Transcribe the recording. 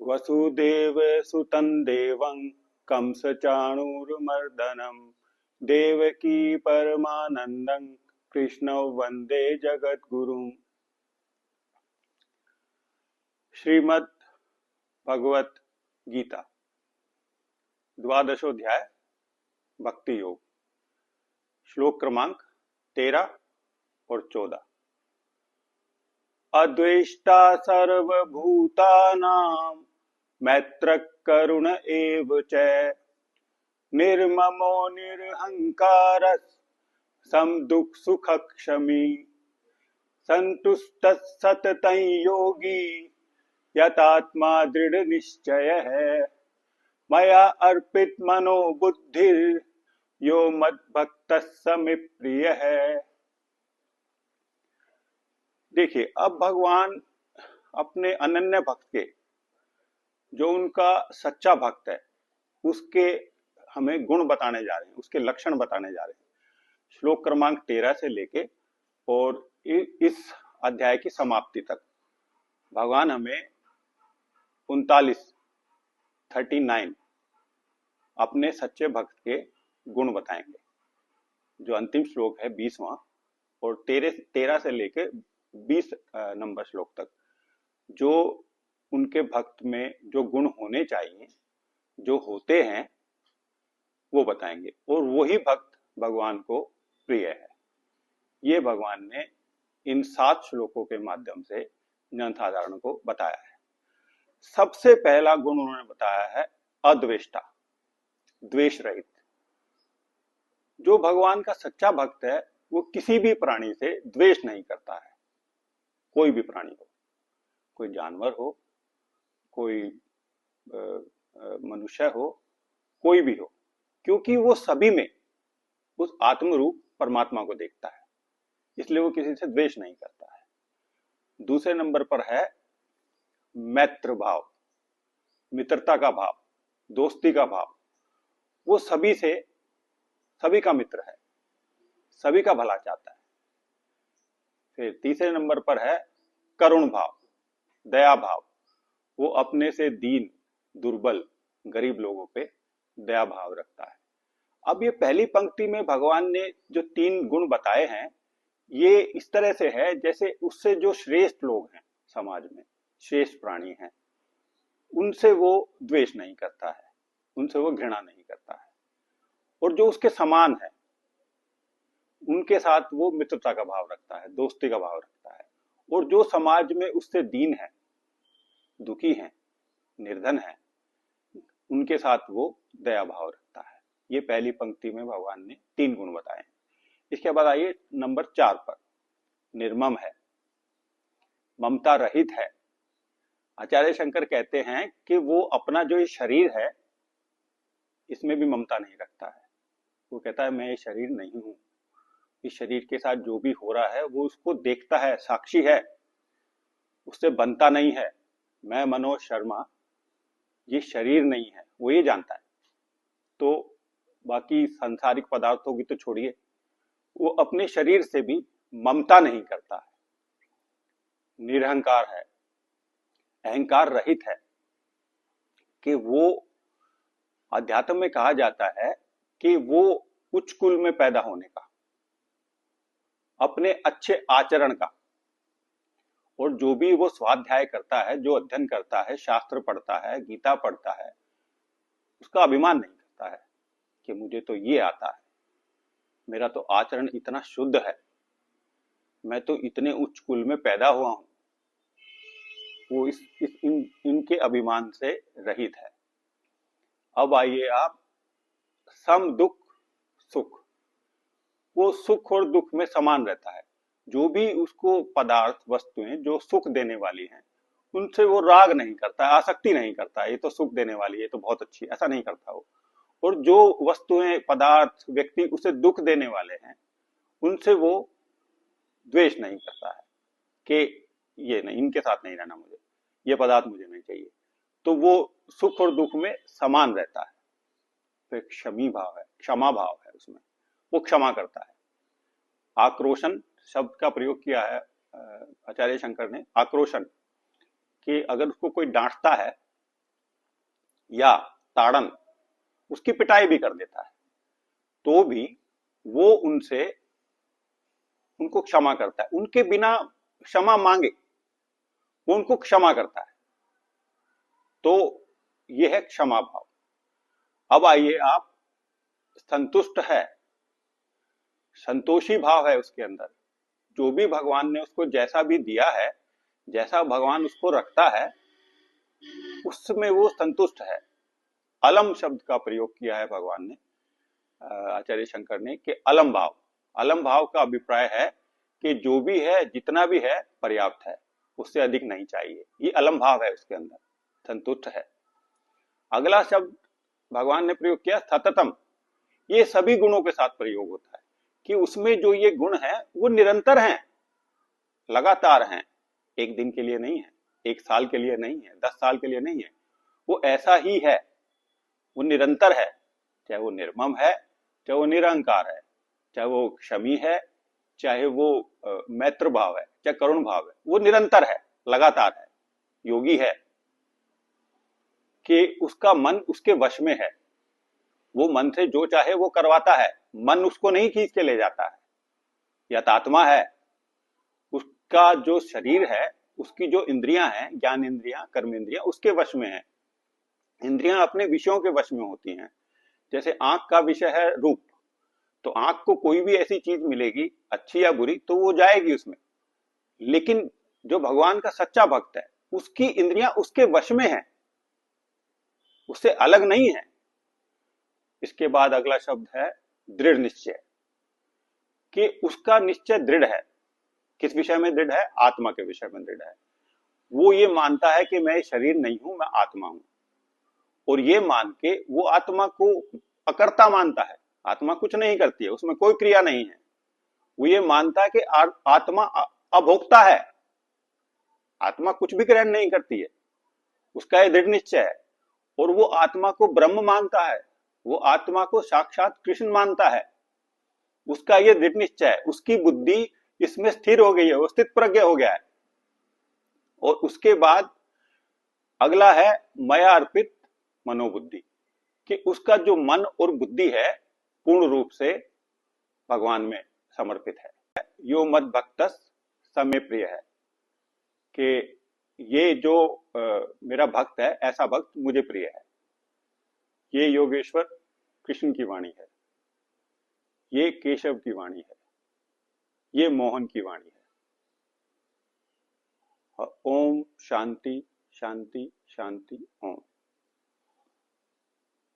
वसुदेव सुतं देवं कंसचाणूरमर्दनं देवकी परमानन्दं कृष्णं वन्दे जगद्गुरुम्। श्रीमद् भगवत गीता द्वादशोध्याय भक्ति योग, श्लोक क्रमांक 13 और 14। अद्वेष्टा सर्वभूतानां मैत्रः करुण एव च निर्ममो निरहंकारः समदुःखसुखक्षमी सन्तुष्टः सततं योगी यतात्मा दृढ़निश्चयः मया अर्पित मनो बुद्धिर् यो मद्भक्तः स मे प्रियः। देखिए, अब भगवान अपने अनन्य भक्त के, जो उनका सच्चा भक्त है, उसके हमें गुण बताने जा रहे हैं, उसके लक्षण बताने जा रहे हैं। श्लोक क्रमांक 13 से लेके और इस अध्याय की समाप्ति तक भगवान हमें 39 अपने सच्चे भक्त के गुण बताएंगे। जो अंतिम श्लोक है 20वां और 13 से लेके 20 नंबर श्लोक तक जो उनके भक्त में जो गुण होने चाहिए, जो होते हैं, वो बताएंगे। और वही भक्त भगवान को प्रिय है। ये भगवान ने इन 7 श्लोकों के माध्यम से जनसाधारण को बताया है। सबसे पहला गुण उन्होंने बताया है अद्वेष्टा, द्वेष रहित। जो भगवान का सच्चा भक्त है वो किसी भी प्राणी से द्वेष नहीं करता है। कोई भी प्राणी हो, कोई जानवर हो, कोई मनुष्य हो, कोई भी हो, क्योंकि वो सभी में उस आत्मरूप परमात्मा को देखता है, इसलिए वो किसी से द्वेष नहीं करता है। दूसरे नंबर पर है मैत्र भाव, मित्रता का भाव, दोस्ती का भाव। वो सभी का मित्र है, सभी का भला चाहता है। फिर तीसरे नंबर पर है करुण भाव, दया भाव। वो अपने से दीन, दुर्बल, गरीब लोगों पे दया भाव रखता है। अब ये पहली पंक्ति में भगवान ने जो 3 गुण बताए हैं, ये इस तरह से है जैसे उससे जो श्रेष्ठ लोग हैं समाज में, श्रेष्ठ प्राणी हैं, उनसे वो द्वेष नहीं करता है, उनसे वो घृणा नहीं करता है। और जो उसके समान है उनके साथ वो मित्रता का भाव रखता है, दोस्ती का भाव रखता है। और जो समाज में उससे दीन है, दुखी है, निर्धन है, उनके साथ वो दया भाव रखता है। ये पहली पंक्ति में भगवान ने 3 गुण बताए हैं। इसके बाद आइए नंबर 4 पर। निर्मम है, ममता रहित है। आचार्य शंकर कहते हैं कि वो अपना जो ये शरीर है, इसमें भी ममता नहीं रखता है। वो कहता है मैं ये शरीर नहीं हूं, इस शरीर के साथ जो भी हो रहा है वो उसको देखता है, साक्षी है, उससे बनता नहीं है। मैं मनोज शर्मा ये शरीर नहीं है, वो ये जानता है। तो बाकी सांसारिक पदार्थों की तो छोड़िए, वो अपने शरीर से भी ममता नहीं करता है। निरहंकार है, अहंकार रहित है। कि वो अध्यात्म में कहा जाता है कि वो उच्च कुल में पैदा होने का, अपने अच्छे आचरण का, और जो भी वो स्वाध्याय करता है, जो अध्ययन करता है, शास्त्र पढ़ता है, गीता पढ़ता है, उसका अभिमान नहीं करता है कि मुझे तो ये आता है, मेरा तो आचरण इतना शुद्ध है, मैं तो इतने उच्च कुल में पैदा हुआ हूं। वो इनके अभिमान से रहित है। अब आइए आप सम दुख सुख। वो सुख और दुख में समान रहता है। जो भी उसको पदार्थ, वस्तुएं जो सुख देने वाली हैं, उनसे वो राग नहीं करता, आसक्ति नहीं करता, ये तो सुख देने वाली है तो बहुत अच्छी, ऐसा नहीं करता वो। और जो वस्तुएं, पदार्थ, व्यक्ति उसे दुख देने वाले हैं, उनसे वो द्वेष नहीं करता है कि ये नहीं, इनके साथ नहीं रहना, मुझे ये पदार्थ मुझे नहीं चाहिए। तो वो सुख और दुख में समान रहता है। फिर क्षमी भाव है, क्षमा भाव है उसमें, वो क्षमा करता है। आक्रोशन शब्द का प्रयोग किया है आचार्य शंकर ने, आक्रोशन, कि अगर उसको कोई डांटता है या ताड़न, उसकी पिटाई भी कर देता है, तो भी वो उनको क्षमा करता है, उनके बिना क्षमा मांगे वो उनको क्षमा करता है। तो यह है क्षमा भाव। अब आइए आप, संतुष्ट है, संतोषी भाव है उसके अंदर, जो भी भगवान ने उसको जैसा भी दिया है, जैसा भगवान उसको रखता है, उसमें वो संतुष्ट है। अलम शब्द का प्रयोग किया है भगवान ने, आचार्य शंकर ने, कि अलम भाव। अलम भाव का अभिप्राय है कि जो भी है, जितना भी है, पर्याप्त है, उससे अधिक नहीं चाहिए। ये अलम भाव है उसके अंदर, संतुष्ट है। अगला शब्द भगवान ने प्रयोग किया सततम। ये सभी गुणों के साथ प्रयोग होता है कि उसमें जो ये गुण है वो निरंतर हैं, लगातार हैं, एक दिन के लिए नहीं है, एक साल के लिए नहीं है, 10 साल के लिए नहीं है, वो ऐसा ही है, वो निरंतर है। चाहे वो निर्मम है, चाहे वो निरहंकार है, चाहे वो क्षमी है, चाहे वो मैत्र भाव है, चाहे करुण भाव है, वो निरंतर है, लगातार है, योगी है, कि उसका मन उसके वश में है, वो मन से जो चाहे वो करवाता है, मन उसको नहीं खींच के ले जाता है। यथात्मा है, उसका जो शरीर है, उसकी जो इंद्रियां हैं, ज्ञान इंद्रियां, कर्म इंद्रियां, उसके वश में है। इंद्रियां अपने विषयों के वश में होती हैं। जैसे आंख का विषय है रूप, तो आंख को कोई भी ऐसी चीज मिलेगी, अच्छी या बुरी, तो वो जाएगी उसमें। लेकिन जो भगवान का सच्चा भक्त है, उसकी इंद्रियां उसके वश में है, उससे अलग नहीं है। इसके बाद अगला शब्द है दृढ़ निश्चय, कि उसका निश्चय दृढ़ है। किस विषय में दृढ़ है? आत्मा के विषय में दृढ़ है। वो ये मानता है कि मैं शरीर नहीं हूं, मैं आत्मा हूं, और ये मान के वो आत्मा को अकर्ता मानता है। आत्मा कुछ नहीं करती है, उसमें कोई क्रिया नहीं है। वो ये मानता है कि आत्मा अभोक्ता है, आत्मा कुछ भी ग्रहण नहीं करती है, उसका ये दृढ़ निश्चय है। और वो आत्मा को ब्रह्म मानता है, वो आत्मा को साक्षात कृष्ण मानता है, उसका ये दृढ़ निश्चय है। उसकी बुद्धि इसमें स्थिर हो गई है, वो स्थित प्रज्ञ हो गया है। और उसके बाद अगला है मया अर्पित मनोबुद्धि, कि उसका जो मन और बुद्धि है पूर्ण रूप से भगवान में समर्पित है। यो मद भक्तस समय प्रिय है, कि ये जो मेरा भक्त है, ऐसा भक्त मुझे प्रिय है। ये योगेश्वर कृष्ण की वाणी है, ये केशव की वाणी है, ये मोहन की वाणी है। ओम शांति शांति शांति ओम।